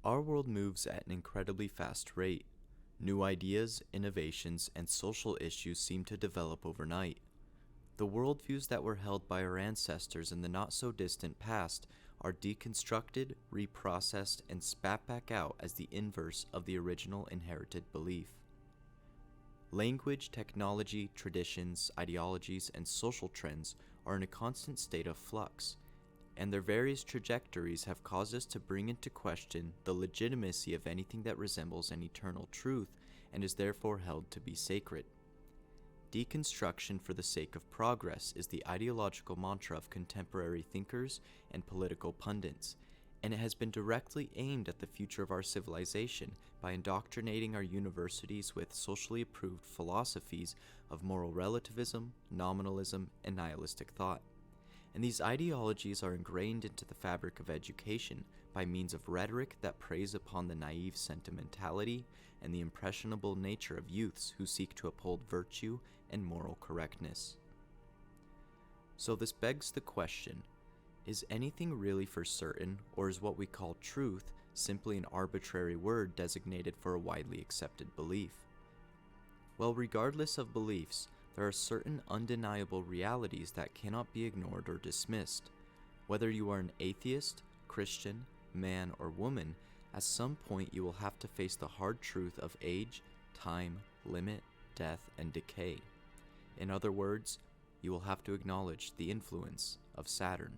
Our world moves at an incredibly fast rate. New ideas, innovations, and social issues seem to develop overnight. The worldviews that were held by our ancestors in the not-so-distant past are deconstructed, reprocessed, and spat back out as the inverse of the original inherited belief. Language, technology, traditions, ideologies, and social trends are in a constant state of flux, and their various trajectories have caused us to bring into question the legitimacy of anything that resembles an eternal truth and is therefore held to be sacred. Deconstruction for the sake of progress is the ideological mantra of contemporary thinkers and political pundits, and it has been directly aimed at the future of our civilization by indoctrinating our universities with socially approved philosophies of moral relativism, nominalism, and nihilistic thought. And these ideologies are ingrained into the fabric of education by means of rhetoric that preys upon the naive sentimentality and the impressionable nature of youths who seek to uphold virtue and moral correctness. So this begs the question, is anything really for certain, or is what we call truth simply an arbitrary word designated for a widely accepted belief? Well, regardless of beliefs, there are certain undeniable realities that cannot be ignored or dismissed. Whether you are an atheist, Christian, man, or woman, at some point you will have to face the hard truth of age, time, limit, death, and decay. In other words, you will have to acknowledge the influence of Saturn.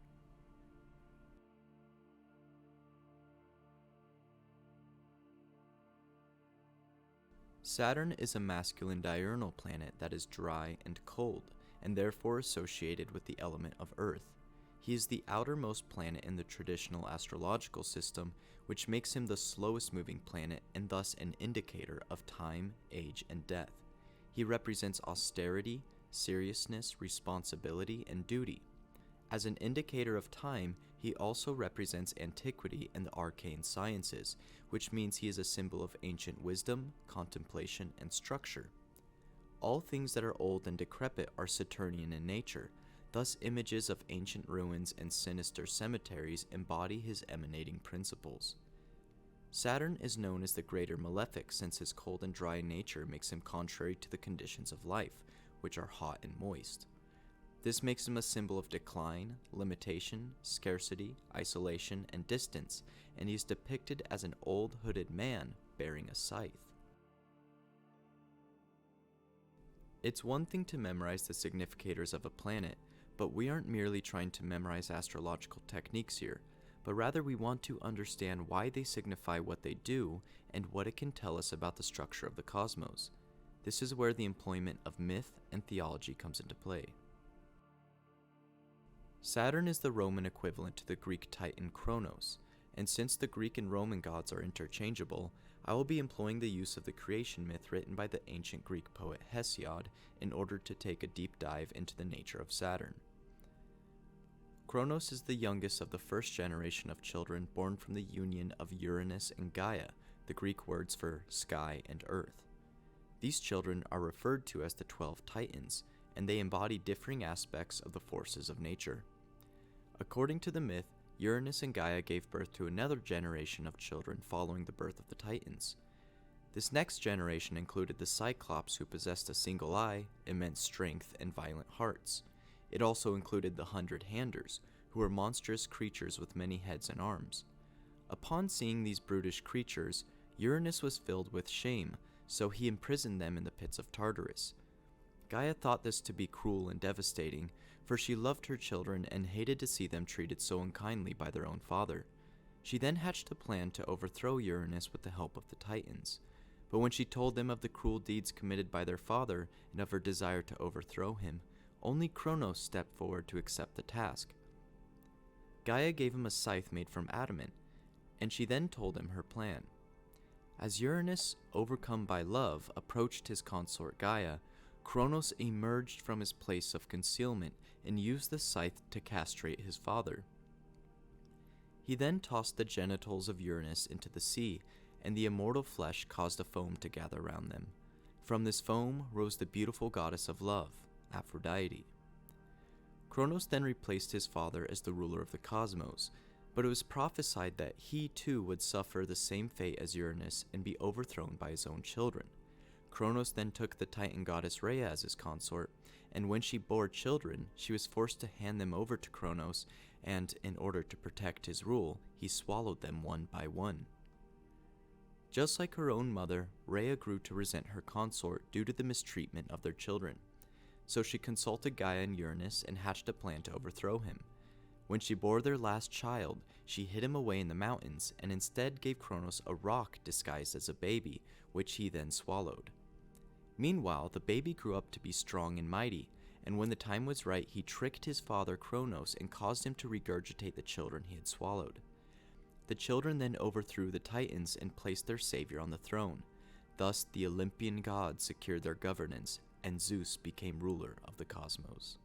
Saturn is a masculine diurnal planet that is dry and cold, and therefore associated with the element of Earth. He is the outermost planet in the traditional astrological system, which makes him the slowest moving planet and thus an indicator of time, age, and death. He represents austerity, seriousness, responsibility, and duty. As an indicator of time, he also represents antiquity and the arcane sciences, which means he is a symbol of ancient wisdom, contemplation, and structure. All things that are old and decrepit are Saturnian in nature, thus images of ancient ruins and sinister cemeteries embody his emanating principles. Saturn is known as the greater malefic since his cold and dry nature makes him contrary to the conditions of life, which are hot and moist. This makes him a symbol of decline, limitation, scarcity, isolation, and distance, and he is depicted as an old hooded man bearing a scythe. It's one thing to memorize the significators of a planet, but we aren't merely trying to memorize astrological techniques here, but rather we want to understand why they signify what they do and what it can tell us about the structure of the cosmos. This is where the employment of myth and theology comes into play. Saturn is the Roman equivalent to the Greek titan Kronos, and since the Greek and Roman gods are interchangeable, I will be employing the use of the creation myth written by the ancient Greek poet Hesiod in order to take a deep dive into the nature of Saturn. Kronos is the youngest of the first generation of children born from the union of Uranus and Gaia, the Greek words for sky and earth. These children are referred to as the 12 Titans, and they embody differing aspects of the forces of nature. According to the myth, Uranus and Gaia gave birth to another generation of children following the birth of the Titans. This next generation included the Cyclops, who possessed a single eye, immense strength, and violent hearts. It also included the 100-handers, who were monstrous creatures with many heads and arms. Upon seeing these brutish creatures, Uranus was filled with shame, so he imprisoned them in the pits of Tartarus. Gaia thought this to be cruel and devastating, for she loved her children and hated to see them treated so unkindly by their own father. She then hatched a plan to overthrow Uranus with the help of the Titans. But when she told them of the cruel deeds committed by their father and of her desire to overthrow him, only Kronos stepped forward to accept the task. Gaia gave him a scythe made from adamant, and she then told him her plan. As Uranus, overcome by love, approached his consort Gaia, Kronos emerged from his place of concealment and used the scythe to castrate his father. He then tossed the genitals of Uranus into the sea, and the immortal flesh caused a foam to gather round them. From this foam rose the beautiful goddess of love, Aphrodite. Kronos then replaced his father as the ruler of the cosmos, but it was prophesied that he too would suffer the same fate as Uranus and be overthrown by his own children. Kronos then took the Titan goddess Rhea as his consort, and when she bore children, she was forced to hand them over to Kronos, and in order to protect his rule, he swallowed them one by one. Just like her own mother, Rhea grew to resent her consort due to the mistreatment of their children. So she consulted Gaia and Uranus and hatched a plan to overthrow him. When she bore their last child, she hid him away in the mountains and instead gave Kronos a rock disguised as a baby, which he then swallowed. Meanwhile, the baby grew up to be strong and mighty, and when the time was right, he tricked his father Kronos and caused him to regurgitate the children he had swallowed. The children then overthrew the Titans and placed their savior on the throne. Thus, the Olympian gods secured their governance, and Zeus became ruler of the cosmos.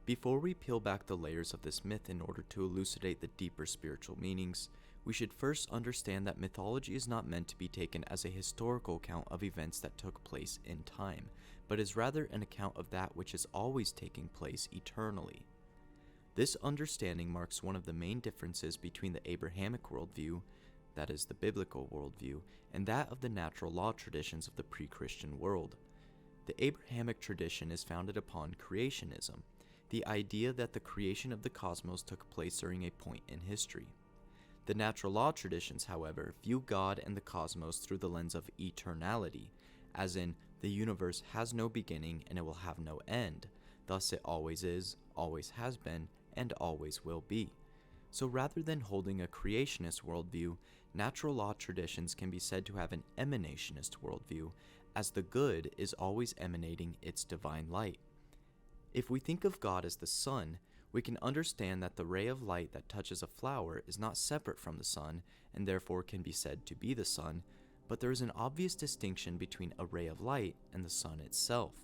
Before we peel back the layers of this myth in order to elucidate the deeper spiritual meanings, we should first understand that mythology is not meant to be taken as a historical account of events that took place in time, but is rather an account of that which is always taking place eternally. This understanding marks one of the main differences between the Abrahamic worldview, that is the biblical worldview, and that of the natural law traditions of the pre-Christian world. The Abrahamic tradition is founded upon creationism, the idea that the creation of the cosmos took place during a point in history. The natural law traditions, however, view God and the cosmos through the lens of eternality, as in, the universe has no beginning and it will have no end, thus it always is, always has been, and always will be. So rather than holding a creationist worldview, natural law traditions can be said to have an emanationist worldview, as the good is always emanating its divine light. If we think of God as the sun, we can understand that the ray of light that touches a flower is not separate from the sun, and therefore can be said to be the sun, but there is an obvious distinction between a ray of light and the sun itself.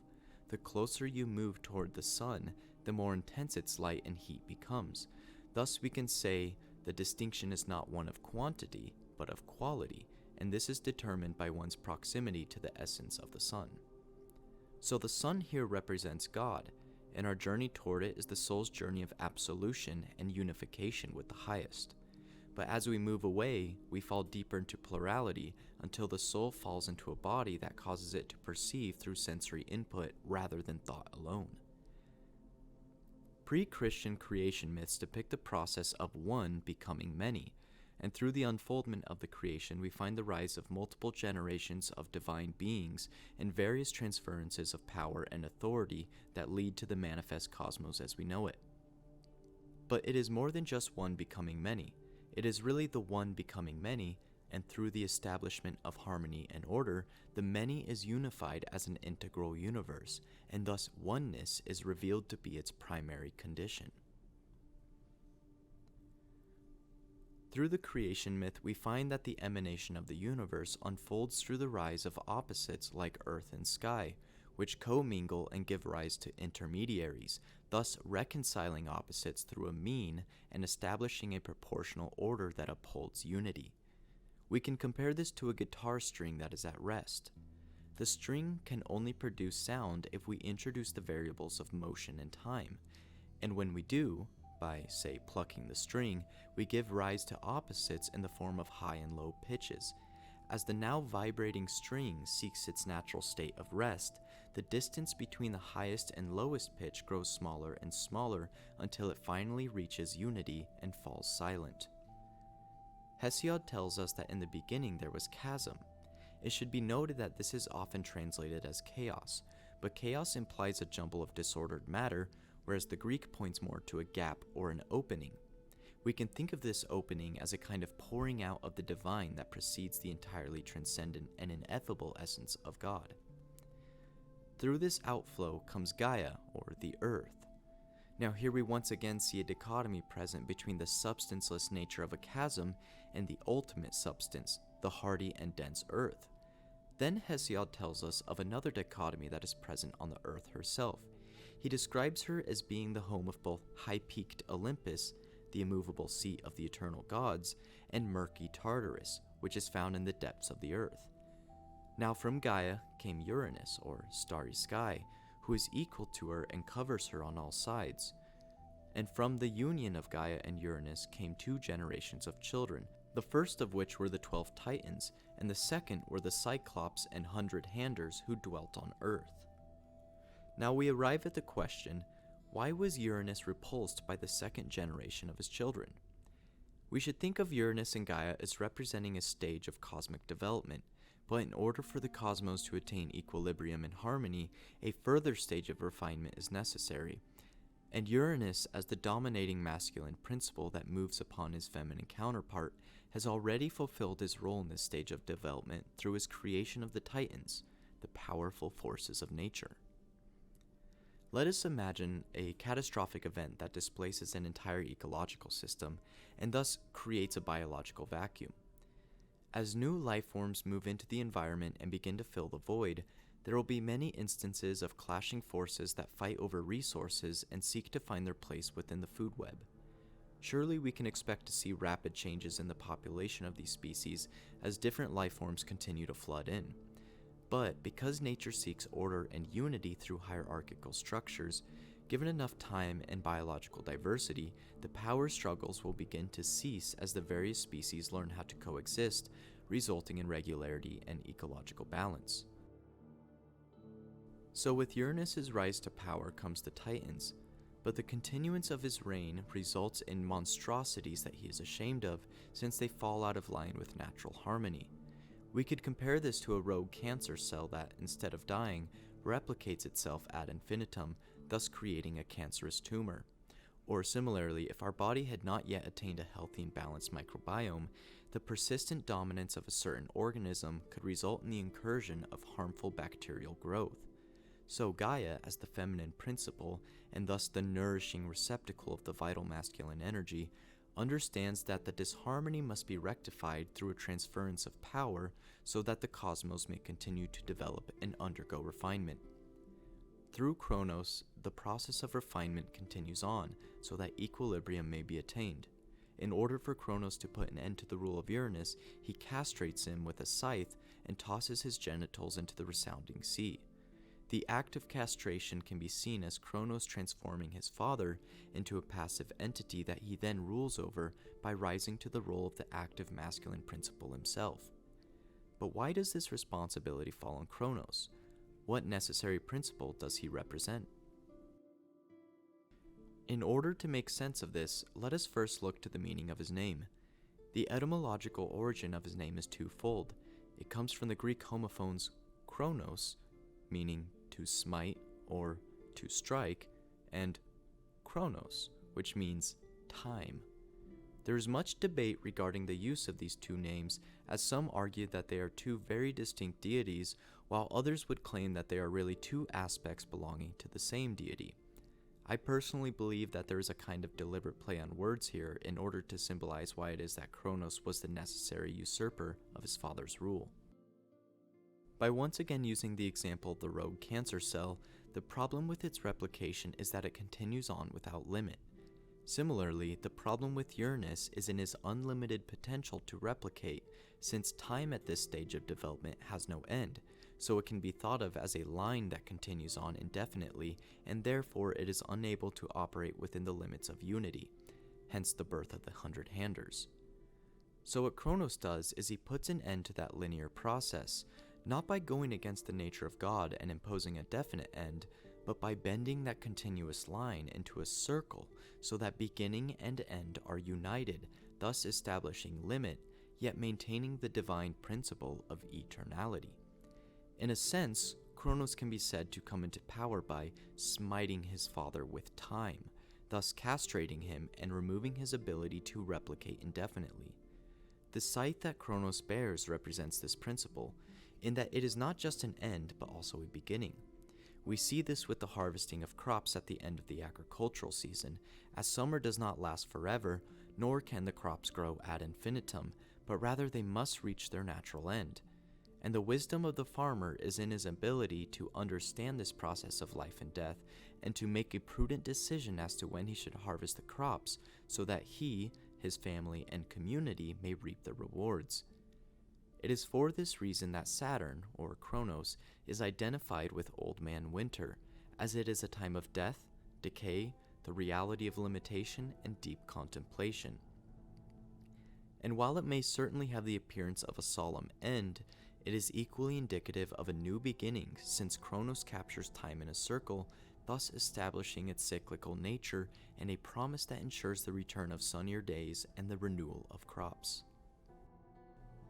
The closer you move toward the sun, the more intense its light and heat becomes. Thus we can say the distinction is not one of quantity, but of quality, and this is determined by one's proximity to the essence of the sun. So the sun here represents God, and our journey toward it is the soul's journey of absolution and unification with the highest. But as we move away, we fall deeper into plurality until the soul falls into a body that causes it to perceive through sensory input rather than thought alone. Pre-Christian creation myths depict the process of one becoming many, and through the unfoldment of the creation we find the rise of multiple generations of divine beings and various transferences of power and authority that lead to the manifest cosmos as we know it. But it is more than just one becoming many. It is really the one becoming many, and through the establishment of harmony and order, the many is unified as an integral universe, and thus oneness is revealed to be its primary condition. Through the creation myth, we find that the emanation of the universe unfolds through the rise of opposites like earth and sky, which commingle and give rise to intermediaries, thus reconciling opposites through a mean and establishing a proportional order that upholds unity. We can compare this to a guitar string that is at rest. The string can only produce sound if we introduce the variables of motion and time, and when we do, by, say, plucking the string, we give rise to opposites in the form of high and low pitches. As the now vibrating string seeks its natural state of rest, the distance between the highest and lowest pitch grows smaller and smaller until it finally reaches unity and falls silent. Hesiod tells us that in the beginning there was chasm. It should be noted that this is often translated as chaos, but chaos implies a jumble of disordered matter, whereas the Greek points more to a gap or an opening. We can think of this opening as a kind of pouring out of the divine that precedes the entirely transcendent and ineffable essence of God. Through this outflow comes Gaia, or the earth. Now here we once again see a dichotomy present between the substanceless nature of a chasm and the ultimate substance, the hardy and dense earth. Then Hesiod tells us of another dichotomy that is present on the earth herself. He describes her as being the home of both high-peaked Olympus, the immovable seat of the eternal gods, and murky Tartarus, which is found in the depths of the earth. Now from Gaia came Uranus, or starry sky, who is equal to her and covers her on all sides. And from the union of Gaia and Uranus came 2 generations of children, the first of which were the 12 Titans, and the second were the Cyclops and 100-handers who dwelt on Earth. Now we arrive at the question, why was Uranus repulsed by the second generation of his children? We should think of Uranus and Gaia as representing a stage of cosmic development, but in order for the cosmos to attain equilibrium and harmony, a further stage of refinement is necessary. And Uranus, as the dominating masculine principle that moves upon his feminine counterpart, has already fulfilled his role in this stage of development through his creation of the Titans, the powerful forces of nature. Let us imagine a catastrophic event that displaces an entire ecological system and thus creates a biological vacuum. As new life forms move into the environment and begin to fill the void, there will be many instances of clashing forces that fight over resources and seek to find their place within the food web. Surely we can expect to see rapid changes in the population of these species as different life forms continue to flood in. But because nature seeks order and unity through hierarchical structures, given enough time and biological diversity, the power struggles will begin to cease as the various species learn how to coexist, resulting in regularity and ecological balance. So with Uranus's rise to power comes the Titans, but the continuance of his reign results in monstrosities that he is ashamed of, since they fall out of line with natural harmony. We could compare this to a rogue cancer cell that, instead of dying, replicates itself ad infinitum, thus creating a cancerous tumor. Or similarly, if our body had not yet attained a healthy and balanced microbiome, the persistent dominance of a certain organism could result in the incursion of harmful bacterial growth. So Gaia, as the feminine principle, and thus the nourishing receptacle of the vital masculine energy, understands that the disharmony must be rectified through a transference of power so that the cosmos may continue to develop and undergo refinement. Through Kronos, the process of refinement continues on so that equilibrium may be attained. In order for Kronos to put an end to the rule of Uranus, he castrates him with a scythe and tosses his genitals into the resounding sea. The act of castration can be seen as Kronos transforming his father into a passive entity that he then rules over by rising to the role of the active masculine principle himself. But why does this responsibility fall on Kronos? What necessary principle does he represent? In order to make sense of this, let us first look to the meaning of his name. The etymological origin of his name is twofold. It comes from the Greek homophones Kronos, meaning to smite or to strike, and Chronos, which means time. There is much debate regarding the use of these two names, as some argue that they are two very distinct deities, while others would claim that they are really two aspects belonging to the same deity. I personally believe that there is a kind of deliberate play on words here in order to symbolize why it is that Kronos was the necessary usurper of his father's rule. By once again using the example of the rogue cancer cell, the problem with its replication is that it continues on without limit. Similarly, the problem with Uranus is in his unlimited potential to replicate, since time at this stage of development has no end, so it can be thought of as a line that continues on indefinitely, and therefore it is unable to operate within the limits of unity, hence the birth of the 100-handers. So what Kronos does is he puts an end to that linear process, not by going against the nature of God and imposing a definite end, but by bending that continuous line into a circle so that beginning and end are united, thus establishing limit, yet maintaining the divine principle of eternality. In a sense, Kronos can be said to come into power by smiting his father with time, thus castrating him and removing his ability to replicate indefinitely. The scythe that Kronos bears represents this principle, in that it is not just an end but also a beginning. We see this with the harvesting of crops at the end of the agricultural season, as summer does not last forever, nor can the crops grow ad infinitum, but rather they must reach their natural end. And the wisdom of the farmer is in his ability to understand this process of life and death, and to make a prudent decision as to when he should harvest the crops, so that he, his family, and community may reap the rewards. It is for this reason that Saturn, or Kronos, is identified with Old Man Winter, as it is a time of death, decay, the reality of limitation and deep contemplation. And while it may certainly have the appearance of a solemn end, it is equally indicative of a new beginning, since Kronos captures time in a circle, thus establishing its cyclical nature and a promise that ensures the return of sunnier days and the renewal of crops.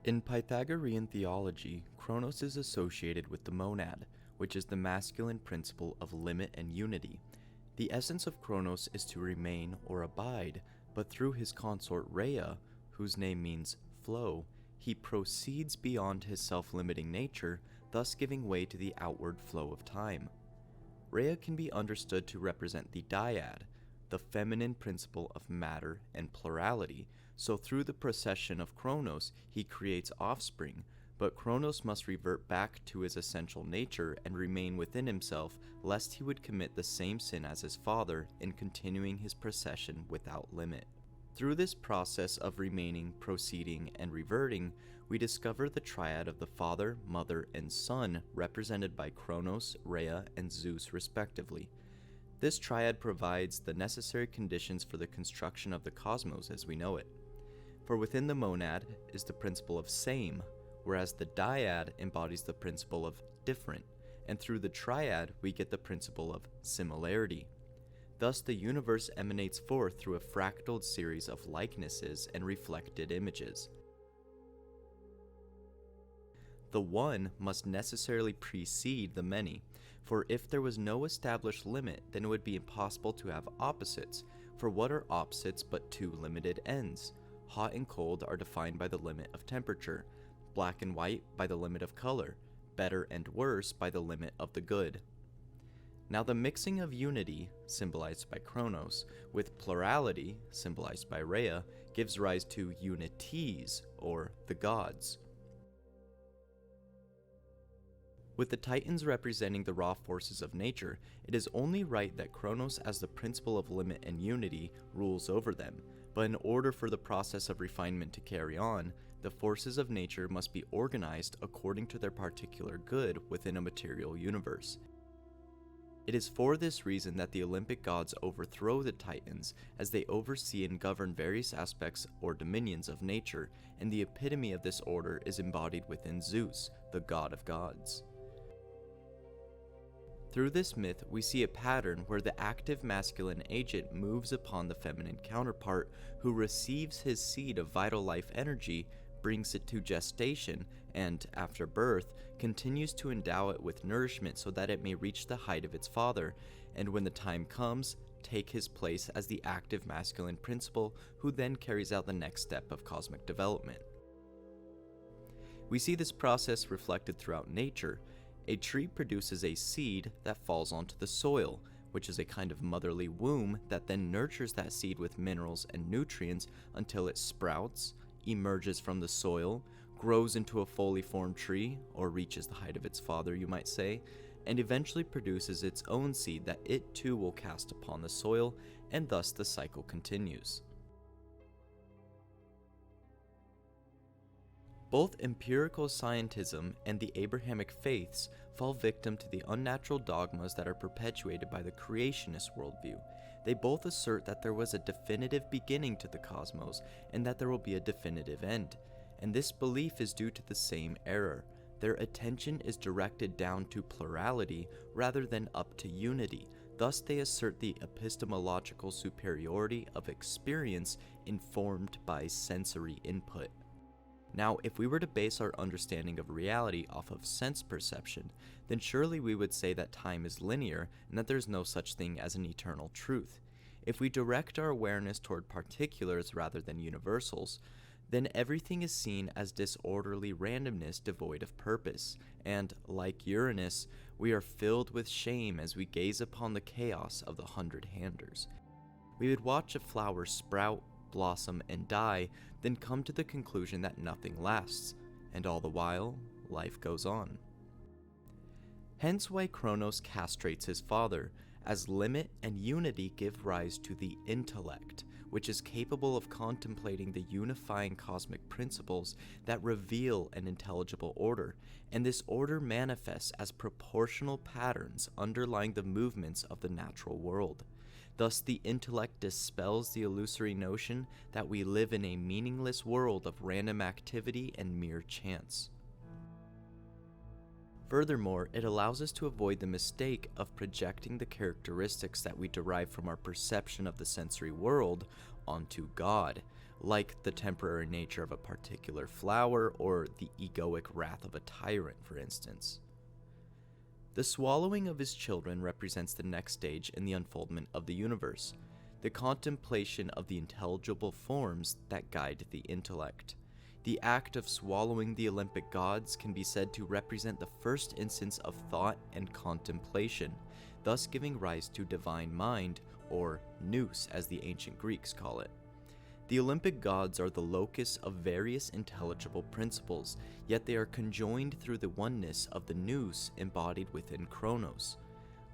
In Pythagorean theology, Kronos is associated with the monad, which is the masculine principle of limit and unity. The essence of Kronos is to remain or abide, but through his consort Rhea, whose name means flow, he proceeds beyond his self-limiting nature, thus giving way to the outward flow of time. Rhea can be understood to represent the dyad, the feminine principle of matter and plurality, so through the procession of Kronos he creates offspring, but Kronos must revert back to his essential nature and remain within himself, lest he would commit the same sin as his father in continuing his procession without limit. Through this process of remaining, proceeding, and reverting, we discover the triad of the father, mother, and son, represented by Kronos, Rhea, and Zeus respectively. This triad provides the necessary conditions for the construction of the cosmos as we know it. For within the monad is the principle of same, whereas the dyad embodies the principle of different, and through the triad we get the principle of similarity. Thus the universe emanates forth through a fractaled series of likenesses and reflected images. The one must necessarily precede the many, for if there was no established limit, then it would be impossible to have opposites, for what are opposites but two limited ends? Hot and cold are defined by the limit of temperature, black and white by the limit of color, better and worse by the limit of the good. Now the mixing of unity, symbolized by Kronos, with plurality, symbolized by Rhea, gives rise to unities, or the gods. With the Titans representing the raw forces of nature, it is only right that Kronos as the principle of limit and unity rules over them, but in order for the process of refinement to carry on, the forces of nature must be organized according to their particular good within a material universe. It is for this reason that the Olympic gods overthrow the Titans, as they oversee and govern various aspects or dominions of nature, and the epitome of this order is embodied within Zeus, the god of gods. Through this myth, we see a pattern where the active masculine agent moves upon the feminine counterpart, who receives his seed of vital life energy, brings it to gestation, and, after birth, continues to endow it with nourishment so that it may reach the height of its father, and when the time comes, take his place as the active masculine principle, who then carries out the next step of cosmic development. We see this process reflected throughout nature. A tree produces a seed that falls onto the soil, which is a kind of motherly womb that then nurtures that seed with minerals and nutrients until it sprouts, emerges from the soil, grows into a fully formed tree, or reaches the height of its father, you might say, and eventually produces its own seed that it too will cast upon the soil, and thus the cycle continues. Both empirical scientism and the Abrahamic faiths fall victim to the unnatural dogmas that are perpetuated by the creationist worldview. They both assert that there was a definitive beginning to the cosmos and that there will be a definitive end, and this belief is due to the same error. Their attention is directed down to plurality rather than up to unity. Thus they assert the epistemological superiority of experience informed by sensory input. Now, if we were to base our understanding of reality off of sense perception, then surely we would say that time is linear and that there's no such thing as an eternal truth. If we direct our awareness toward particulars rather than universals, then everything is seen as disorderly randomness devoid of purpose, and, like Uranus, we are filled with shame as we gaze upon the chaos of the 100-handers. We would watch a flower sprout, blossom, and die, then come to the conclusion that nothing lasts, and all the while, life goes on. Hence why Kronos castrates his father, as limit and unity give rise to the intellect, which is capable of contemplating the unifying cosmic principles that reveal an intelligible order, and this order manifests as proportional patterns underlying the movements of the natural world. Thus, the intellect dispels the illusory notion that we live in a meaningless world of random activity and mere chance. Furthermore, it allows us to avoid the mistake of projecting the characteristics that we derive from our perception of the sensory world onto God, like the temporary nature of a particular flower or the egoic wrath of a tyrant, for instance. The swallowing of his children represents the next stage in the unfoldment of the universe, the contemplation of the intelligible forms that guide the intellect. The act of swallowing the Olympic gods can be said to represent the first instance of thought and contemplation, thus giving rise to divine mind, or nous as the ancient Greeks call it. The Olympic gods are the locus of various intelligible principles, yet they are conjoined through the oneness of the nous embodied within Kronos.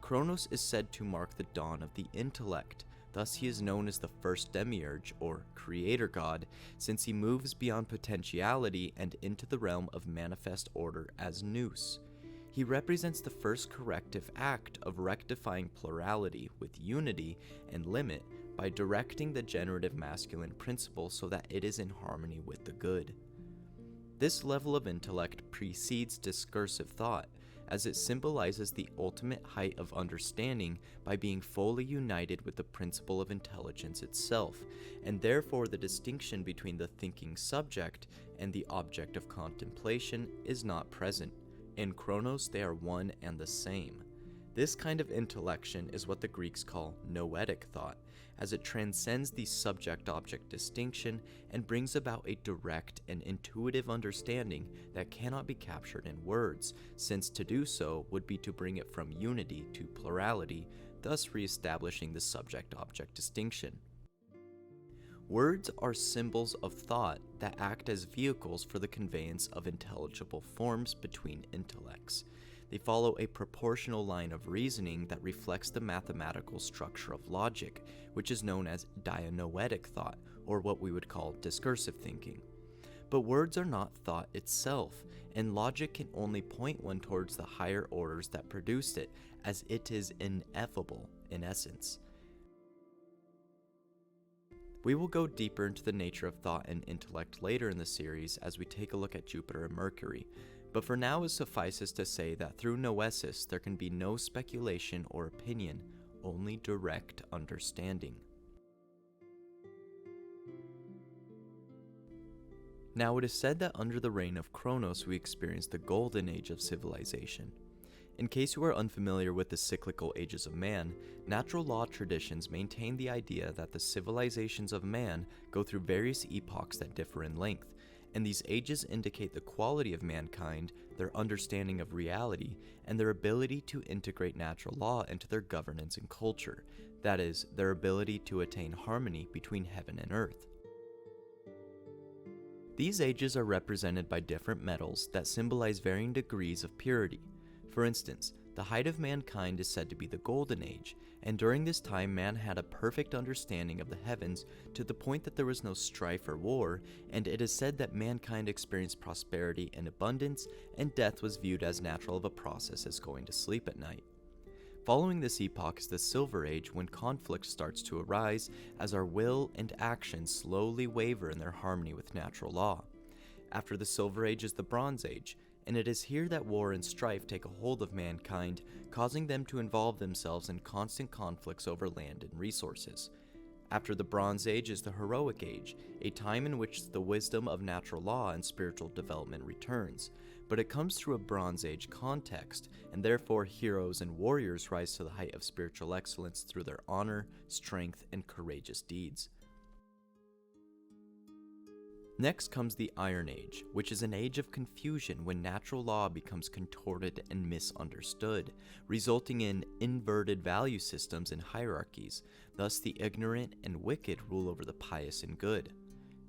Kronos is said to mark the dawn of the intellect, thus he is known as the first demiurge, or creator god, since he moves beyond potentiality and into the realm of manifest order as nous. He represents the first corrective act of rectifying plurality with unity and limit by directing the generative masculine principle so that it is in harmony with the good. This level of intellect precedes discursive thought, as it symbolizes the ultimate height of understanding by being fully united with the principle of intelligence itself, and therefore the distinction between the thinking subject and the object of contemplation is not present. In Kronos, they are one and the same. This kind of intellection is what the Greeks call noetic thought, as it transcends the subject-object distinction and brings about a direct and intuitive understanding that cannot be captured in words, since to do so would be to bring it from unity to plurality, thus re-establishing the subject-object distinction. Words are symbols of thought that act as vehicles for the conveyance of intelligible forms between intellects. They follow a proportional line of reasoning that reflects the mathematical structure of logic, which is known as dianoetic thought, or what we would call discursive thinking. But words are not thought itself, and logic can only point one towards the higher orders that produced it, as it is ineffable in essence. We will go deeper into the nature of thought and intellect later in the series as we take a look at Jupiter and Mercury, but for now it suffices to say that through noesis there can be no speculation or opinion, only direct understanding. Now it is said that under the reign of Kronos we experienced the golden age of civilization. In case you are unfamiliar with the cyclical ages of man, natural law traditions maintain the idea that the civilizations of man go through various epochs that differ in length, and these ages indicate the quality of mankind, their understanding of reality, and their ability to integrate natural law into their governance and culture, that is, their ability to attain harmony between heaven and earth. These ages are represented by different metals that symbolize varying degrees of purity. For instance, the height of mankind is said to be the Golden Age, and during this time man had a perfect understanding of the heavens to the point that there was no strife or war, and it is said that mankind experienced prosperity and abundance, and death was viewed as natural of a process as going to sleep at night. Following this epoch is the Silver Age, when conflict starts to arise as our will and action slowly waver in their harmony with natural law. After the Silver Age is the Bronze Age, and it is here that war and strife take a hold of mankind, causing them to involve themselves in constant conflicts over land and resources. After the Bronze Age is the Heroic Age, a time in which the wisdom of natural law and spiritual development returns, but it comes through a Bronze Age context, and therefore heroes and warriors rise to the height of spiritual excellence through their honor, strength, and courageous deeds. Next comes the Iron Age, which is an age of confusion when natural law becomes contorted and misunderstood, resulting in inverted value systems and hierarchies. Thus, the ignorant and wicked rule over the pious and good.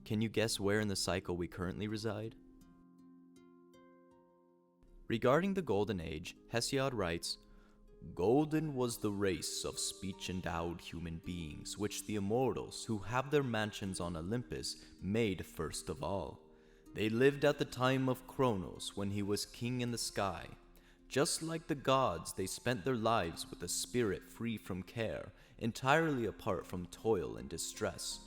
Can you guess where in the cycle we currently reside? Regarding the Golden Age, Hesiod writes, "Golden was the race of speech-endowed human beings, which the immortals, who have their mansions on Olympus, made first of all. They lived at the time of Kronos, when he was king in the sky. Just like the gods, they spent their lives with a spirit free from care, entirely apart from toil and distress.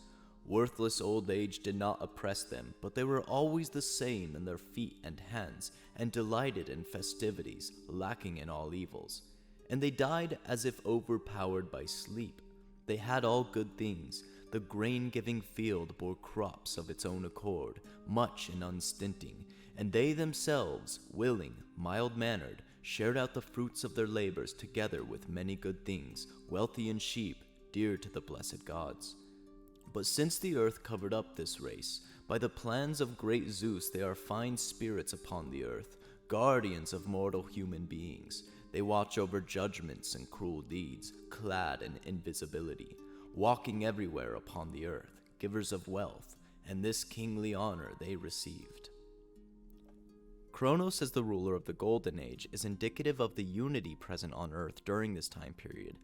Worthless old age did not oppress them, but they were always the same in their feet and hands, and delighted in festivities, lacking in all evils. And they died as if overpowered by sleep. They had all good things. The grain-giving field bore crops of its own accord, much and unstinting, and they themselves, willing, mild-mannered, shared out the fruits of their labors together with many good things, wealthy in sheep, dear to the blessed gods. But since the earth covered up this race, by the plans of great Zeus they are fine spirits upon the earth, guardians of mortal human beings. They watch over judgments and cruel deeds, clad in invisibility, walking everywhere upon the earth, givers of wealth, and this kingly honor they received. Kronos, as the ruler of the Golden Age, is indicative of the unity present on Earth during this time period,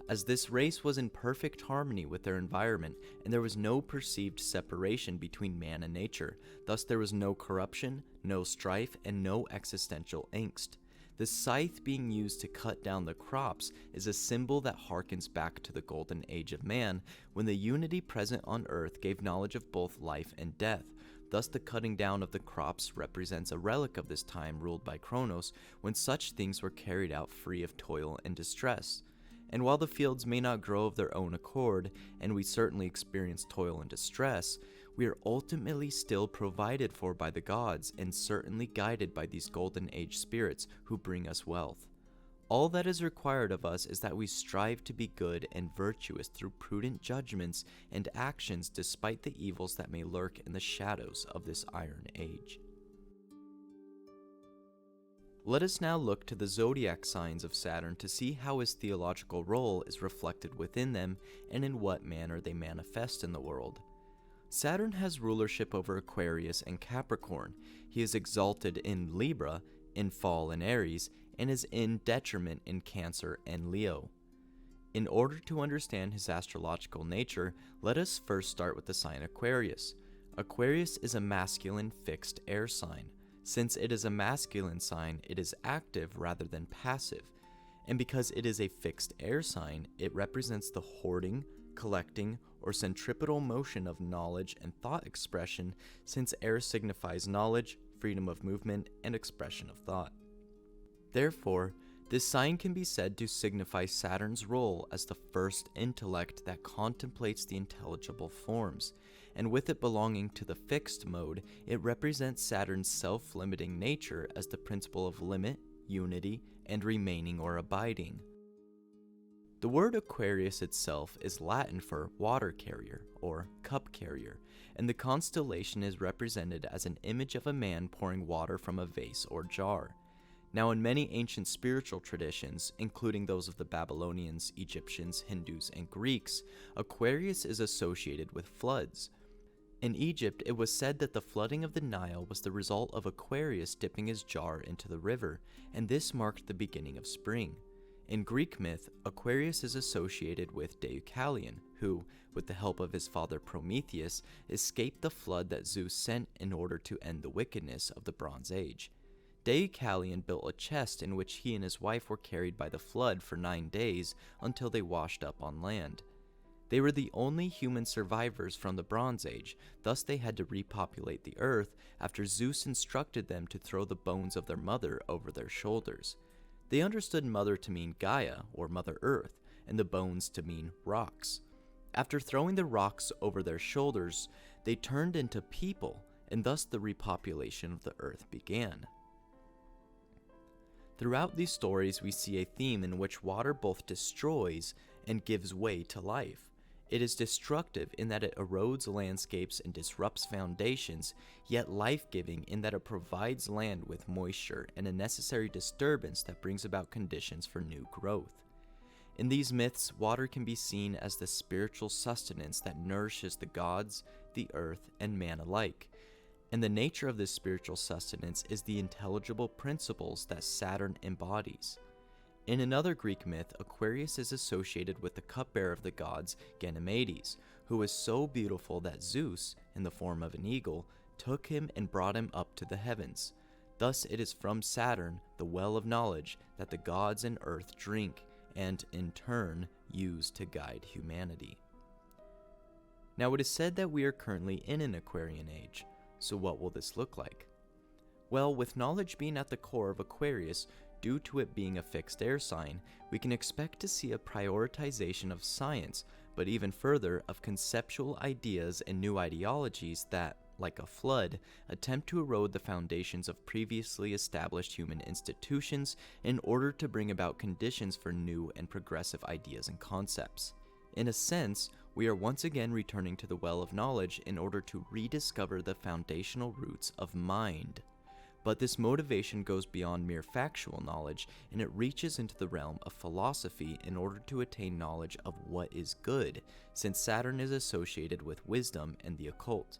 as this race was in perfect harmony with their environment and there was no perceived separation between man and nature. Thus there was no corruption, no strife, and no existential angst. The scythe being used to cut down the crops is a symbol that harkens back to the Golden Age of man, when the unity present on Earth gave knowledge of both life and death. Thus the cutting down of the crops represents a relic of this time ruled by Kronos, when such things were carried out free of toil and distress. And while the fields may not grow of their own accord, and we certainly experience toil and distress, we are ultimately still provided for by the gods and certainly guided by these Golden Age spirits who bring us wealth. All that is required of us is that we strive to be good and virtuous through prudent judgments and actions despite the evils that may lurk in the shadows of this Iron Age. Let us now look to the zodiac signs of Saturn to see how his theological role is reflected within them and in what manner they manifest in the world. Saturn has rulership over Aquarius and Capricorn. He is exalted in Libra, in fall in Aries, and is in detriment in Cancer and Leo. In order to understand his astrological nature, let us first start with the sign Aquarius. Aquarius is a masculine fixed air sign. Since it is a masculine sign, it is active rather than passive. And because it is a fixed air sign, it represents the hoarding, collecting, or centripetal motion of knowledge and thought expression, since air signifies knowledge, freedom of movement, and expression of thought. Therefore, this sign can be said to signify Saturn's role as the first intellect that contemplates the intelligible forms, and with it belonging to the fixed mode, it represents Saturn's self-limiting nature as the principle of limit, unity, and remaining or abiding. The word Aquarius itself is Latin for water carrier or cup carrier, and the constellation is represented as an image of a man pouring water from a vase or jar. Now, in many ancient spiritual traditions, including those of the Babylonians, Egyptians, Hindus, and Greeks, Aquarius is associated with floods. In Egypt, it was said that the flooding of the Nile was the result of Aquarius dipping his jar into the river, and this marked the beginning of spring. In Greek myth, Aquarius is associated with Deucalion, who, with the help of his father Prometheus, escaped the flood that Zeus sent in order to end the wickedness of the Bronze Age. Deucalion built a chest in which he and his wife were carried by the flood for 9 days until they washed up on land. They were the only human survivors from the Bronze Age, thus they had to repopulate the earth after Zeus instructed them to throw the bones of their mother over their shoulders. They understood mother to mean Gaia, or Mother Earth, and the bones to mean rocks. After throwing the rocks over their shoulders, they turned into people, and thus the repopulation of the earth began. Throughout these stories, we see a theme in which water both destroys and gives way to life. It is destructive in that it erodes landscapes and disrupts foundations, yet life-giving in that it provides land with moisture and a necessary disturbance that brings about conditions for new growth. In these myths, water can be seen as the spiritual sustenance that nourishes the gods, the earth, and man alike. And the nature of this spiritual sustenance is the intelligible principles that Saturn embodies. In another Greek myth, Aquarius is associated with the cupbearer of the gods, Ganymedes, who was so beautiful that Zeus, in the form of an eagle, took him and brought him up to the heavens. Thus it is from Saturn, the well of knowledge, that the gods and earth drink, and in turn use to guide humanity. Now it is said that we are currently in an Aquarian age, so what will this look like? Well, with knowledge being at the core of Aquarius, due to it being a fixed air sign, we can expect to see a prioritization of science, but even further of conceptual ideas and new ideologies that, like a flood, attempt to erode the foundations of previously established human institutions in order to bring about conditions for new and progressive ideas and concepts. In a sense, we are once again returning to the well of knowledge in order to rediscover the foundational roots of mind. But this motivation goes beyond mere factual knowledge, and it reaches into the realm of philosophy in order to attain knowledge of what is good, since Saturn is associated with wisdom and the occult.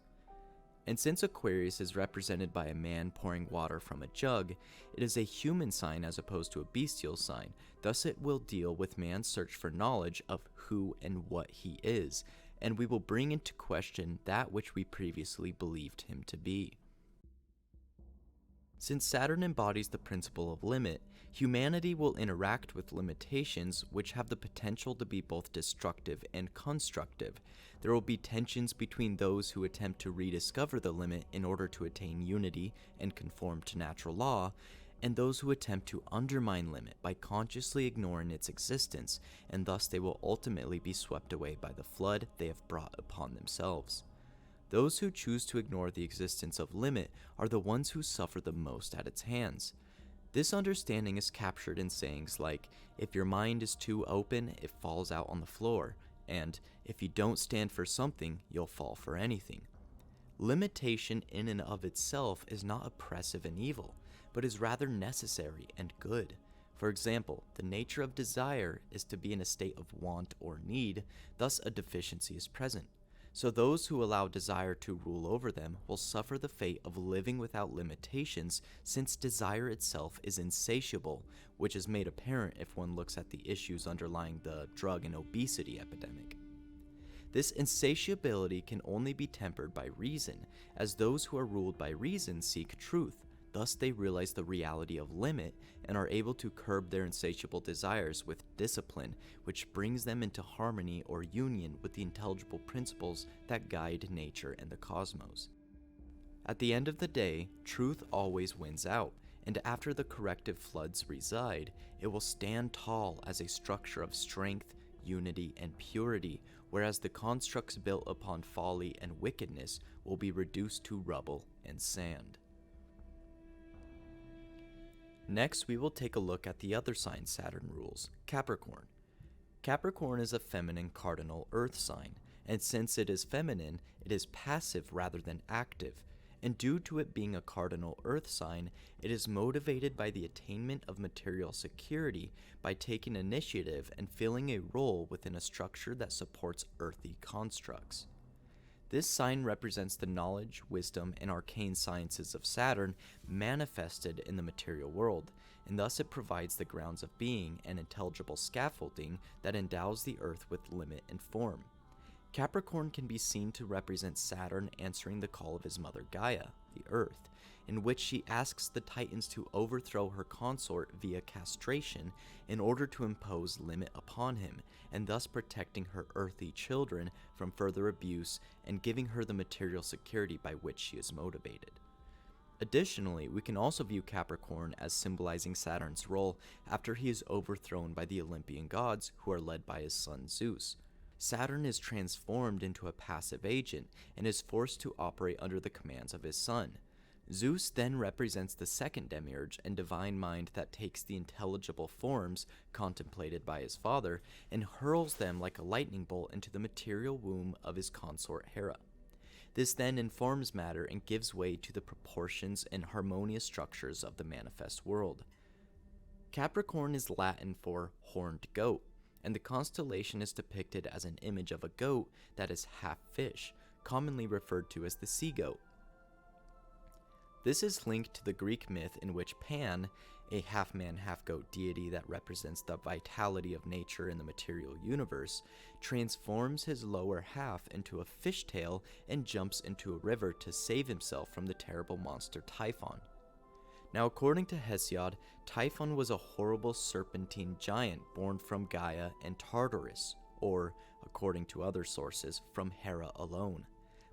And since Aquarius is represented by a man pouring water from a jug, it is a human sign as opposed to a bestial sign. Thus it will deal with man's search for knowledge of who and what he is, and we will bring into question that which we previously believed him to be. Since Saturn embodies the principle of limit, humanity will interact with limitations which have the potential to be both destructive and constructive. There will be tensions between those who attempt to rediscover the limit in order to attain unity and conform to natural law, and those who attempt to undermine limit by consciously ignoring its existence, and thus they will ultimately be swept away by the flood they have brought upon themselves. Those who choose to ignore the existence of limit are the ones who suffer the most at its hands. This understanding is captured in sayings like, if your mind is too open, it falls out on the floor, and if you don't stand for something, you'll fall for anything. Limitation in and of itself is not oppressive and evil, but is rather necessary and good. For example, the nature of desire is to be in a state of want or need, thus a deficiency is present. So those who allow desire to rule over them will suffer the fate of living without limitations, since desire itself is insatiable, which is made apparent if one looks at the issues underlying the drug and obesity epidemic. This insatiability can only be tempered by reason, as those who are ruled by reason seek truth. Thus they realize the reality of limit and are able to curb their insatiable desires with discipline, which brings them into harmony or union with the intelligible principles that guide nature and the cosmos. At the end of the day, truth always wins out, and after the corrective floods reside, it will stand tall as a structure of strength, unity, and purity, whereas the constructs built upon folly and wickedness will be reduced to rubble and sand. Next, we will take a look at the other sign Saturn rules, Capricorn. Capricorn is a feminine cardinal earth sign, and since it is feminine, it is passive rather than active, and due to it being a cardinal earth sign, it is motivated by the attainment of material security by taking initiative and filling a role within a structure that supports earthy constructs. This sign represents the knowledge, wisdom, and arcane sciences of Saturn manifested in the material world, and thus it provides the grounds of being and intelligible scaffolding that endows the earth with limit and form. Capricorn can be seen to represent Saturn answering the call of his mother Gaia, the earth, in which she asks the Titans to overthrow her consort via castration in order to impose limit upon him, and thus protecting her earthly children from further abuse and giving her the material security by which she is motivated. Additionally, we can also view Capricorn as symbolizing Saturn's role after he is overthrown by the Olympian gods who are led by his son Zeus. Saturn is transformed into a passive agent and is forced to operate under the commands of his son. Zeus then represents the second demiurge and divine mind that takes the intelligible forms contemplated by his father and hurls them like a lightning bolt into the material womb of his consort Hera. This then informs matter and gives way to the proportions and harmonious structures of the manifest world. Capricorn is Latin for horned goat, and the constellation is depicted as an image of a goat that is half fish, commonly referred to as the sea goat. This is linked to the Greek myth in which Pan, a half-man, half-goat deity that represents the vitality of nature in the material universe, transforms his lower half into a fishtail and jumps into a river to save himself from the terrible monster Typhon. Now, according to Hesiod, Typhon was a horrible serpentine giant born from Gaia and Tartarus, or, according to other sources, from Hera alone.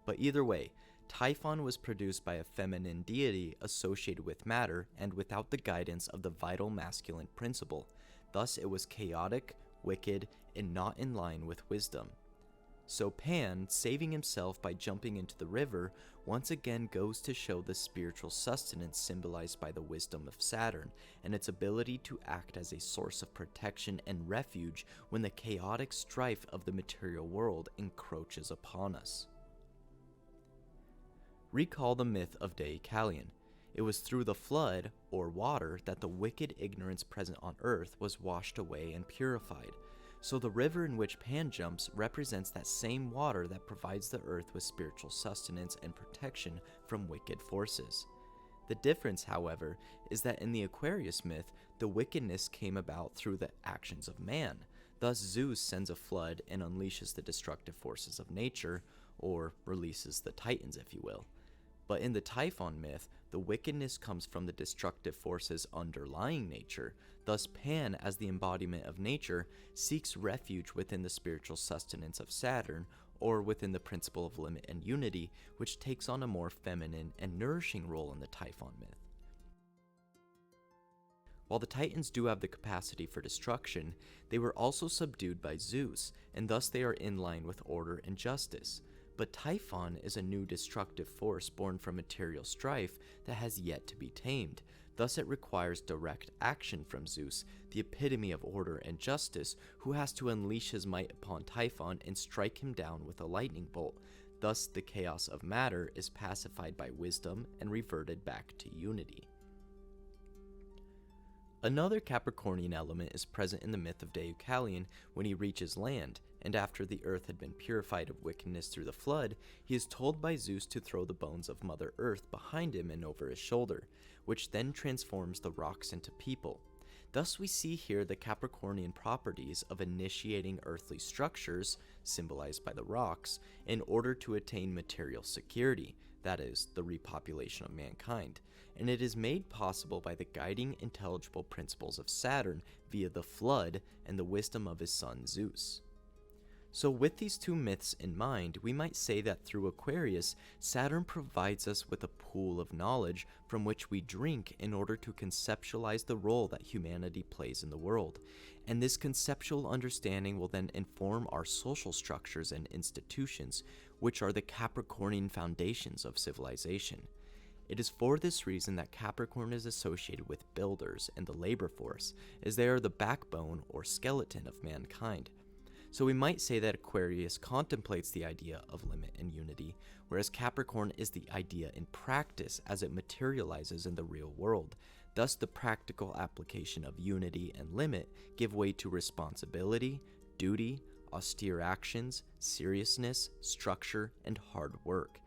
But either way, Typhon was produced by a feminine deity associated with matter and without the guidance of the vital masculine principle. Thus, it was chaotic, wicked, and not in line with wisdom. So Pan, saving himself by jumping into the river, once again goes to show the spiritual sustenance symbolized by the wisdom of Saturn and its ability to act as a source of protection and refuge when the chaotic strife of the material world encroaches upon us. Recall the myth of Deucalion. It was through the flood, or water, that the wicked ignorance present on earth was washed away and purified. So the river in which Pan jumps represents that same water that provides the earth with spiritual sustenance and protection from wicked forces. The difference, however, is that in the Aquarius myth, the wickedness came about through the actions of man. Thus Zeus sends a flood and unleashes the destructive forces of nature, or releases the Titans, if you will. But in the Typhon myth, the wickedness comes from the destructive forces underlying nature. Thus, Pan, as the embodiment of nature, seeks refuge within the spiritual sustenance of Saturn, or within the principle of limit and unity, which takes on a more feminine and nourishing role in the Typhon myth. While the Titans do have the capacity for destruction, they were also subdued by Zeus, and thus they are in line with order and justice. But Typhon is a new destructive force born from material strife that has yet to be tamed. Thus it requires direct action from Zeus, the epitome of order and justice, who has to unleash his might upon Typhon and strike him down with a lightning bolt. Thus the chaos of matter is pacified by wisdom and reverted back to unity. Another Capricornian element is present in the myth of Deucalion when he reaches land, and after the earth had been purified of wickedness through the flood, he is told by Zeus to throw the bones of Mother Earth behind him and over his shoulder, which then transforms the rocks into people. Thus we see here the Capricornian properties of initiating earthly structures, symbolized by the rocks, in order to attain material security, that is, the repopulation of mankind. And it is made possible by the guiding intelligible principles of Saturn via the flood and the wisdom of his son Zeus. So with these two myths in mind, we might say that through Aquarius, Saturn provides us with a pool of knowledge from which we drink in order to conceptualize the role that humanity plays in the world. And this conceptual understanding will then inform our social structures and institutions, which are the Capricornian foundations of civilization. It is for this reason that Capricorn is associated with builders and the labor force, as they are the backbone or skeleton of mankind. So we might say that Aquarius contemplates the idea of limit and unity, whereas Capricorn is the idea in practice as it materializes in the real world. Thus, the practical application of unity and limit give way to responsibility, duty, austere actions, seriousness, structure, and hard work.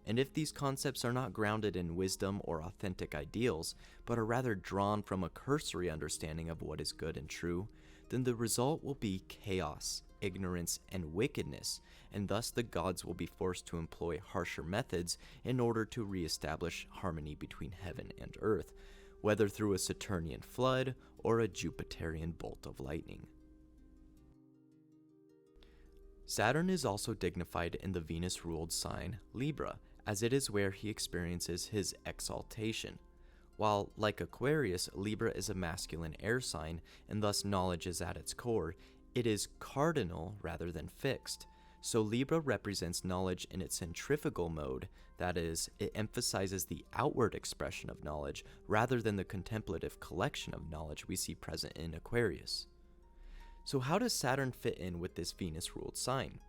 And if these concepts are not grounded in wisdom or authentic ideals, but are rather drawn from a cursory understanding of what is good and true, then the result will be chaos, ignorance, and wickedness, and thus the gods will be forced to employ harsher methods in order to reestablish harmony between heaven and earth, whether through a Saturnian flood or a Jupiterian bolt of lightning. Saturn is also dignified in the Venus-ruled sign Libra, as it is where he experiences his exaltation. While, like Aquarius, Libra is a masculine air sign, and thus knowledge is at its core, it is cardinal rather than fixed. So Libra represents knowledge in its centrifugal mode, that is, it emphasizes the outward expression of knowledge rather than the contemplative collection of knowledge we see present in Aquarius. So how does Saturn fit in with this Venus-ruled sign?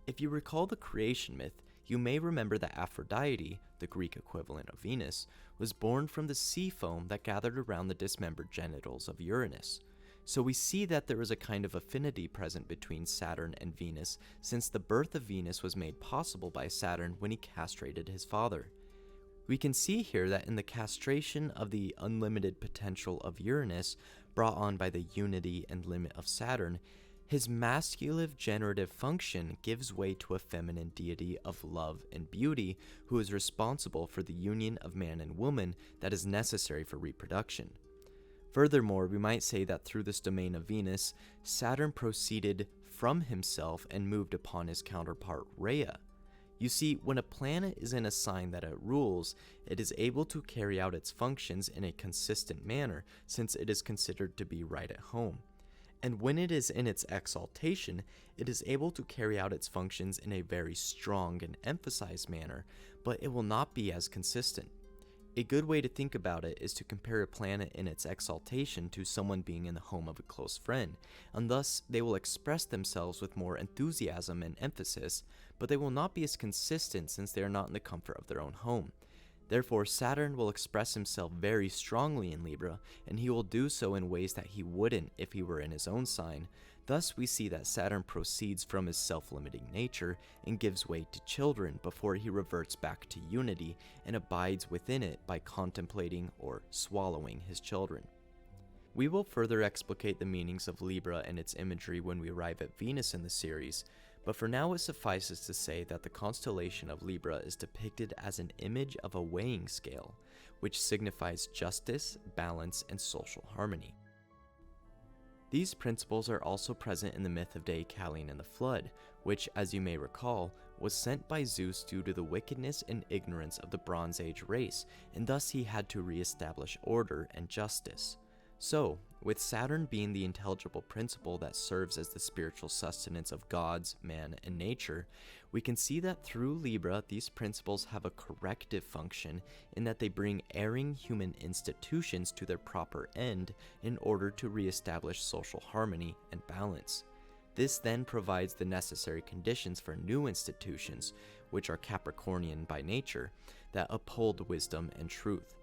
If you recall the creation myth, you may remember that Aphrodite, the Greek equivalent of Venus, was born from the sea foam that gathered around the dismembered genitals of Uranus. So we see that there is a kind of affinity present between Saturn and Venus, since the birth of Venus was made possible by Saturn when he castrated his father. We can see here that in the castration of the unlimited potential of Uranus, brought on by the unity and limit of Saturn, His masculine generative function gives way to a feminine deity of love and beauty who is responsible for the union of man and woman that is necessary for reproduction. Furthermore, we might say that through this domain of Venus, Saturn proceeded from himself and moved upon his counterpart Rhea. You see, when a planet is in a sign that it rules, it is able to carry out its functions in a consistent manner since it is considered to be right at home. And when it is in its exaltation, it is able to carry out its functions in a very strong and emphasized manner, but it will not be as consistent. A good way to think about it is to compare a planet in its exaltation to someone being in the home of a close friend, and thus they will express themselves with more enthusiasm and emphasis, but they will not be as consistent since they are not in the comfort of their own home. Therefore, Saturn will express himself very strongly in Libra, and he will do so in ways that he wouldn't if he were in his own sign. Thus, we see that Saturn proceeds from his self-limiting nature and gives way to children before he reverts back to unity and abides within it by contemplating or swallowing his children. We will further explicate the meanings of Libra and its imagery when we arrive at Venus in the series, but for now it suffices to say that the constellation of Libra is depicted as an image of a weighing scale, which signifies justice, balance, and social harmony. These principles are also present in the myth of Deucalion and the Flood, which, as you may recall, was sent by Zeus due to the wickedness and ignorance of the Bronze Age race, and thus he had to re-establish order and justice. So, with Saturn being the intelligible principle that serves as the spiritual sustenance of gods, man, and nature, we can see that through Libra these principles have a corrective function in that they bring erring human institutions to their proper end in order to re-establish social harmony and balance. This then provides the necessary conditions for new institutions, which are Capricornian by nature, that uphold wisdom and truth.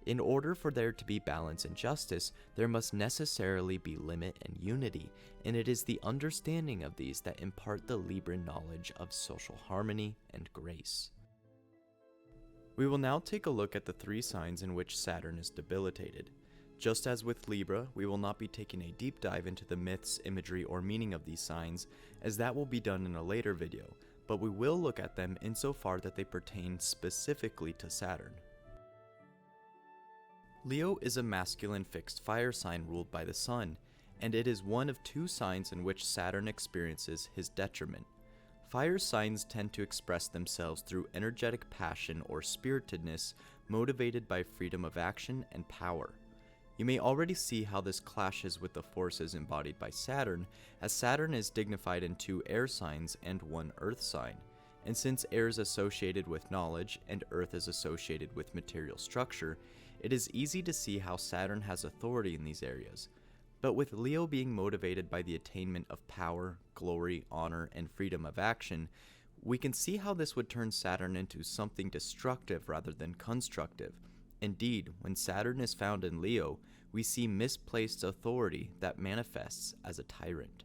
In order for there to be balance and justice, there must necessarily be limit and unity, and it is the understanding of these that impart the Libran knowledge of social harmony and grace. We will now take a look at the three signs in which Saturn is debilitated. Just as with Libra, we will not be taking a deep dive into the myths, imagery, or meaning of these signs, as that will be done in a later video, but we will look at them insofar that they pertain specifically to Saturn. Leo is a masculine fixed fire sign ruled by the sun, and it is one of two signs in which Saturn experiences his detriment. Fire signs tend to express themselves through energetic passion or spiritedness motivated by freedom of action and power. You may already see how this clashes with the forces embodied by Saturn, as Saturn is dignified in two air signs and one earth sign. And since air is associated with knowledge and earth is associated with material structure, it is easy to see how Saturn has authority in these areas. But with Leo being motivated by the attainment of power, glory, honor, and freedom of action, we can see how this would turn Saturn into something destructive rather than constructive. Indeed, when Saturn is found in Leo, we see misplaced authority that manifests as a tyrant.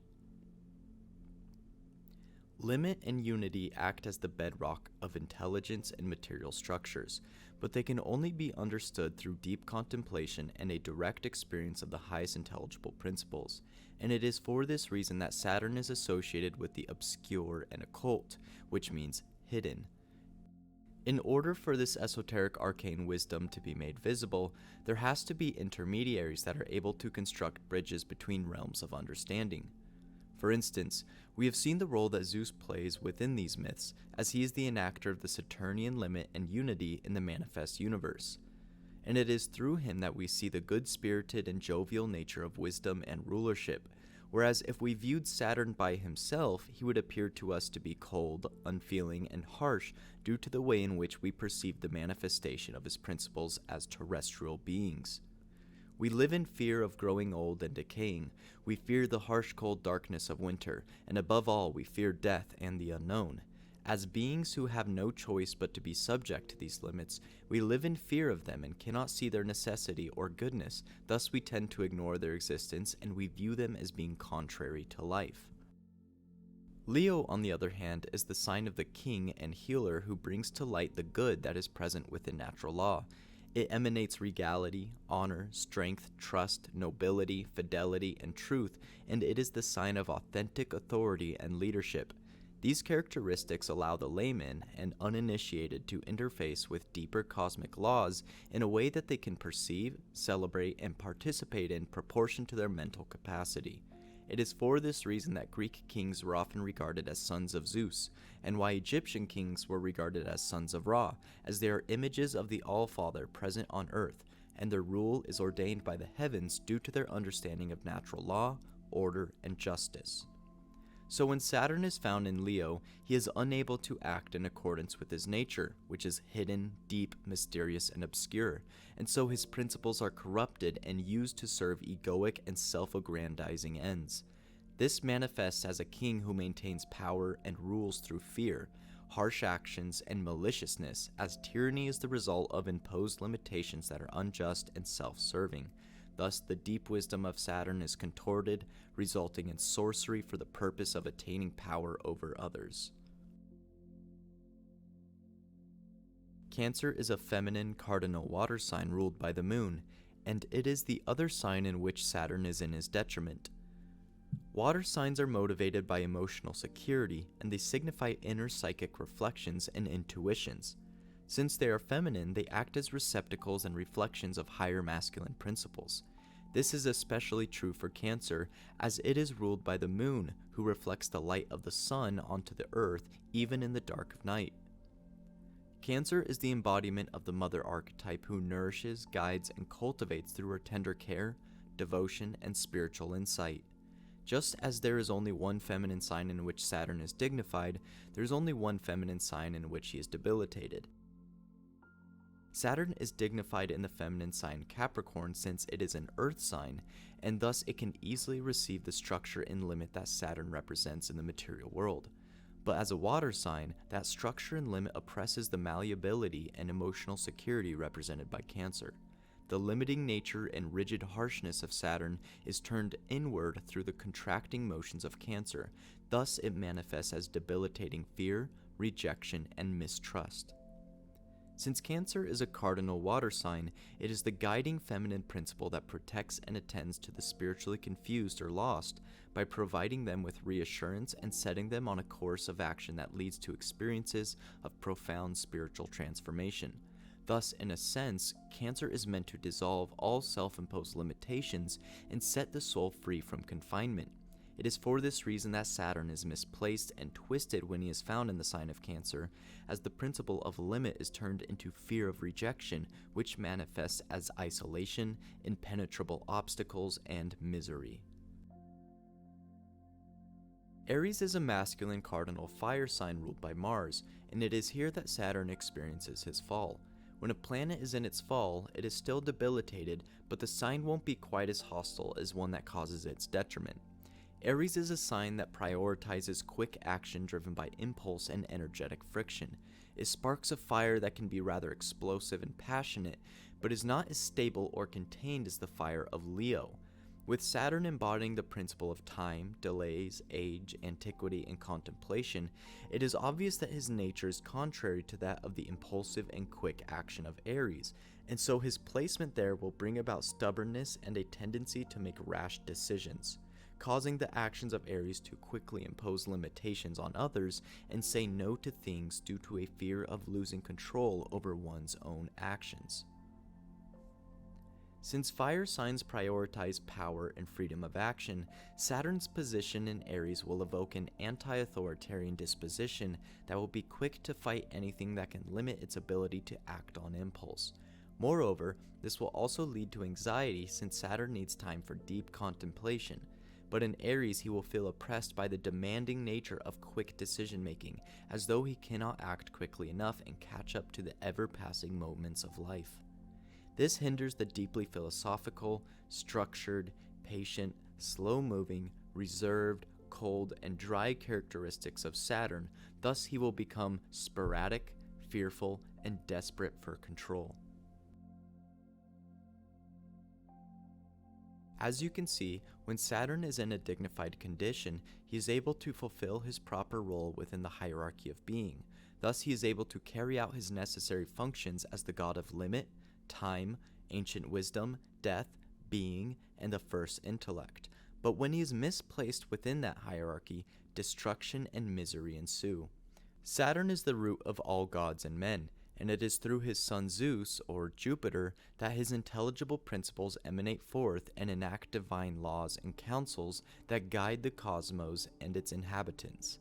Limit and unity act as the bedrock of intelligence and material structures, but they can only be understood through deep contemplation and a direct experience of the highest intelligible principles, and it is for this reason that Saturn is associated with the obscure and occult, which means hidden. In order for this esoteric arcane wisdom to be made visible, there has to be intermediaries that are able to construct bridges between realms of understanding. For instance, we have seen the role that Zeus plays within these myths, as he is the enactor of the Saturnian limit and unity in the manifest universe. And it is through him that we see the good-spirited and jovial nature of wisdom and rulership, whereas if we viewed Saturn by himself, he would appear to us to be cold, unfeeling, and harsh due to the way in which we perceive the manifestation of his principles as terrestrial beings. We live in fear of growing old and decaying. We fear the harsh cold darkness of winter, and above all we fear death and the unknown. As beings who have no choice but to be subject to these limits, we live in fear of them and cannot see their necessity or goodness, thus we tend to ignore their existence and we view them as being contrary to life. Leo, on the other hand, is the sign of the king and healer who brings to light the good that is present within natural law, It emanates regality, honor, strength, trust, nobility, fidelity, and truth, and it is the sign of authentic authority and leadership. These characteristics allow the layman and uninitiated to interface with deeper cosmic laws in a way that they can perceive, celebrate, and participate in proportion to their mental capacity. It is for this reason that Greek kings were often regarded as sons of Zeus, and why Egyptian kings were regarded as sons of Ra, as they are images of the All-Father present on earth, and their rule is ordained by the heavens due to their understanding of natural law, order, and justice. So when Saturn is found in Leo, he is unable to act in accordance with his nature, which is hidden, deep, mysterious, and obscure, and so his principles are corrupted and used to serve egoic and self-aggrandizing ends. This manifests as a king who maintains power and rules through fear, harsh actions, and maliciousness, as tyranny is the result of imposed limitations that are unjust and self-serving. Thus, the deep wisdom of Saturn is contorted, resulting in sorcery for the purpose of attaining power over others. Cancer is a feminine cardinal water sign ruled by the moon, and it is the other sign in which Saturn is in his detriment. Water signs are motivated by emotional security, and they signify inner psychic reflections and intuitions. Since they are feminine, they act as receptacles and reflections of higher masculine principles. This is especially true for Cancer, as it is ruled by the moon, who reflects the light of the sun onto the earth even in the dark of night. Cancer is the embodiment of the mother archetype who nourishes, guides, and cultivates through her tender care, devotion, and spiritual insight. Just as there is only one feminine sign in which Saturn is dignified, there is only one feminine sign in which he is debilitated. Saturn is dignified in the feminine sign Capricorn since it is an earth sign, and thus it can easily receive the structure and limit that Saturn represents in the material world. But as a water sign, that structure and limit oppresses the malleability and emotional security represented by Cancer. The limiting nature and rigid harshness of Saturn is turned inward through the contracting motions of Cancer, thus it manifests as debilitating fear, rejection, and mistrust. Since Cancer is a cardinal water sign, it is the guiding feminine principle that protects and attends to the spiritually confused or lost by providing them with reassurance and setting them on a course of action that leads to experiences of profound spiritual transformation. Thus, in a sense, Cancer is meant to dissolve all self-imposed limitations and set the soul free from confinement. It is for this reason that Saturn is misplaced and twisted when he is found in the sign of Cancer, as the principle of limit is turned into fear of rejection, which manifests as isolation, impenetrable obstacles, and misery. Aries is a masculine cardinal fire sign ruled by Mars, and it is here that Saturn experiences his fall. When a planet is in its fall, it is still debilitated, but the sign won't be quite as hostile as one that causes its detriment. Aries is a sign that prioritizes quick action driven by impulse and energetic friction. It sparks a fire that can be rather explosive and passionate, but is not as stable or contained as the fire of Leo. With Saturn embodying the principle of time, delays, age, antiquity, and contemplation, it is obvious that his nature is contrary to that of the impulsive and quick action of Aries, and so his placement there will bring about stubbornness and a tendency to make rash decisions, causing the actions of Aries to quickly impose limitations on others and say no to things due to a fear of losing control over one's own actions. Since fire signs prioritize power and freedom of action, Saturn's position in Aries will evoke an anti-authoritarian disposition that will be quick to fight anything that can limit its ability to act on impulse. Moreover, this will also lead to anxiety since Saturn needs time for deep contemplation. But in Aries, he will feel oppressed by the demanding nature of quick decision-making, as though he cannot act quickly enough and catch up to the ever-passing moments of life. This hinders the deeply philosophical, structured, patient, slow-moving, reserved, cold, and dry characteristics of Saturn. Thus, he will become sporadic, fearful, and desperate for control. As you can see, when Saturn is in a dignified condition, he is able to fulfill his proper role within the hierarchy of being. Thus, he is able to carry out his necessary functions as the god of limit, time, ancient wisdom, death, being, and the first intellect. But when he is misplaced within that hierarchy, destruction and misery ensue. Saturn is the root of all gods and men, and it is through his son Zeus, or Jupiter, that his intelligible principles emanate forth and enact divine laws and counsels that guide the cosmos and its inhabitants.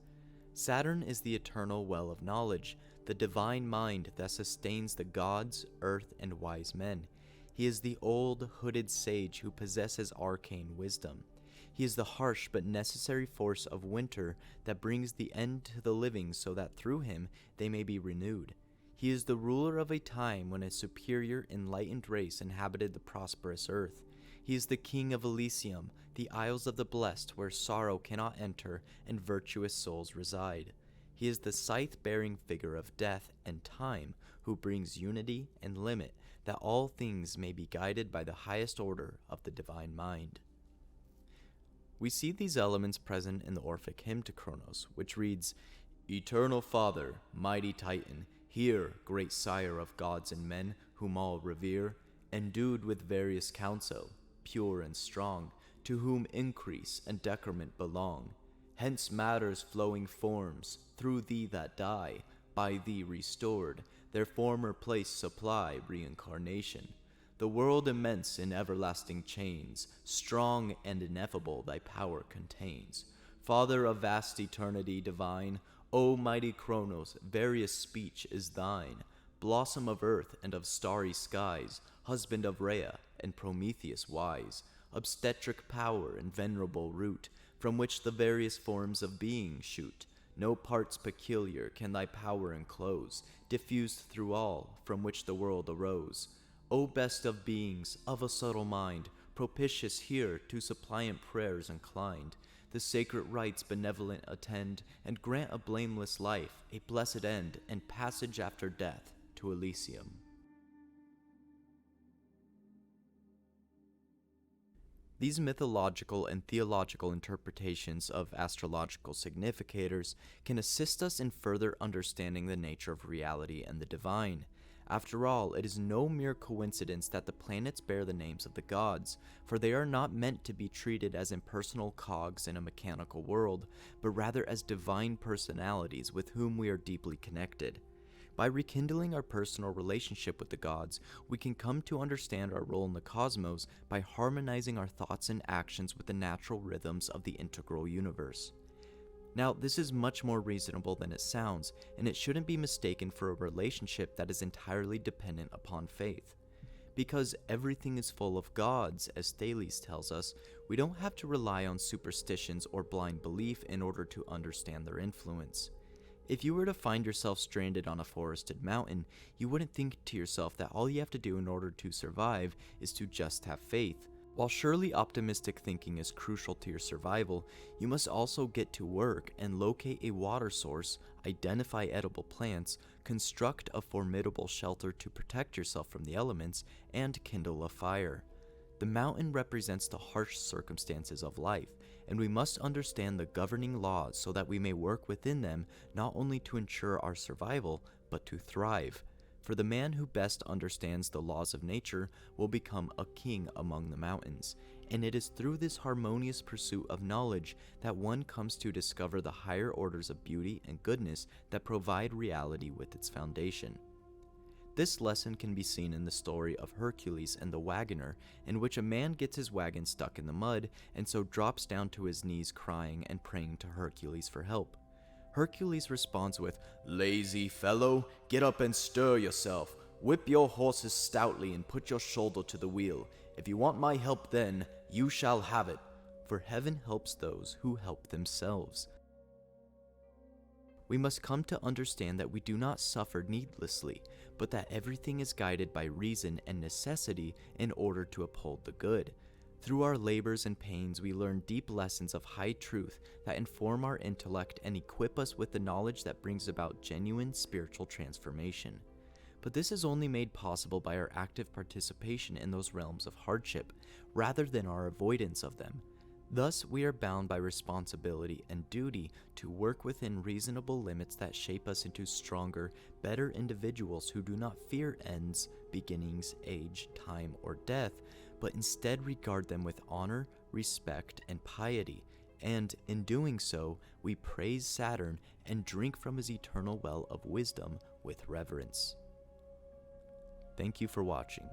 Saturn is the eternal well of knowledge, the divine mind that sustains the gods, earth, and wise men. He is the old, hooded sage who possesses arcane wisdom. He is the harsh but necessary force of winter that brings the end to the living so that through him they may be renewed. He is the ruler of a time when a superior, enlightened race inhabited the prosperous earth. He is the king of Elysium, the isles of the blessed where sorrow cannot enter and virtuous souls reside. He is the scythe-bearing figure of death and time who brings unity and limit that all things may be guided by the highest order of the divine mind. We see these elements present in the Orphic hymn to Kronos, which reads, "Eternal Father, mighty Titan, hear, great sire of gods and men, whom all revere, endued with various counsel, pure and strong, to whom increase and decrement belong. Hence matter's flowing forms, through thee that die, by thee restored, their former place supply reincarnation. The world immense in everlasting chains, strong and ineffable thy power contains. Father of vast eternity divine, O mighty Kronos, various speech is thine. Blossom of earth and of starry skies, husband of Rhea and Prometheus wise, obstetric power and venerable root, from which the various forms of being shoot. No parts peculiar can thy power enclose, diffused through all, from which the world arose. O best of beings, of a subtle mind, propitious here to suppliant prayers inclined, the sacred rites benevolent attend, and grant a blameless life, a blessed end, and passage after death to Elysium." These mythological and theological interpretations of astrological significators can assist us in further understanding the nature of reality and the divine. After all, it is no mere coincidence that the planets bear the names of the gods, for they are not meant to be treated as impersonal cogs in a mechanical world, but rather as divine personalities with whom we are deeply connected. By rekindling our personal relationship with the gods, we can come to understand our role in the cosmos by harmonizing our thoughts and actions with the natural rhythms of the integral universe. Now, this is much more reasonable than it sounds, and it shouldn't be mistaken for a relationship that is entirely dependent upon faith. Because everything is full of gods, as Thales tells us, we don't have to rely on superstitions or blind belief in order to understand their influence. If you were to find yourself stranded on a forested mountain, you wouldn't think to yourself that all you have to do in order to survive is to just have faith. While surely optimistic thinking is crucial to your survival, you must also get to work and locate a water source, identify edible plants, construct a formidable shelter to protect yourself from the elements, and kindle a fire. The mountain represents the harsh circumstances of life, and we must understand the governing laws so that we may work within them not only to ensure our survival, but to thrive. For the man who best understands the laws of nature will become a king among the mountains, and it is through this harmonious pursuit of knowledge that one comes to discover the higher orders of beauty and goodness that provide reality with its foundation. This lesson can be seen in the story of Hercules and the wagoner, in which a man gets his wagon stuck in the mud and so drops down to his knees crying and praying to Hercules for help. Hercules responds with, "Lazy fellow, get up and stir yourself. Whip your horses stoutly and put your shoulder to the wheel. If you want my help then, you shall have it. For heaven helps those who help themselves." We must come to understand that we do not suffer needlessly, but that everything is guided by reason and necessity in order to uphold the good. Through our labors and pains, we learn deep lessons of high truth that inform our intellect and equip us with the knowledge that brings about genuine spiritual transformation. But this is only made possible by our active participation in those realms of hardship, rather than our avoidance of them. Thus, we are bound by responsibility and duty to work within reasonable limits that shape us into stronger, better individuals who do not fear ends, beginnings, age, time, or death, but instead regard them with honor, respect, and piety. And in doing so, we praise Saturn and drink from his eternal well of wisdom with reverence. Thank you for watching.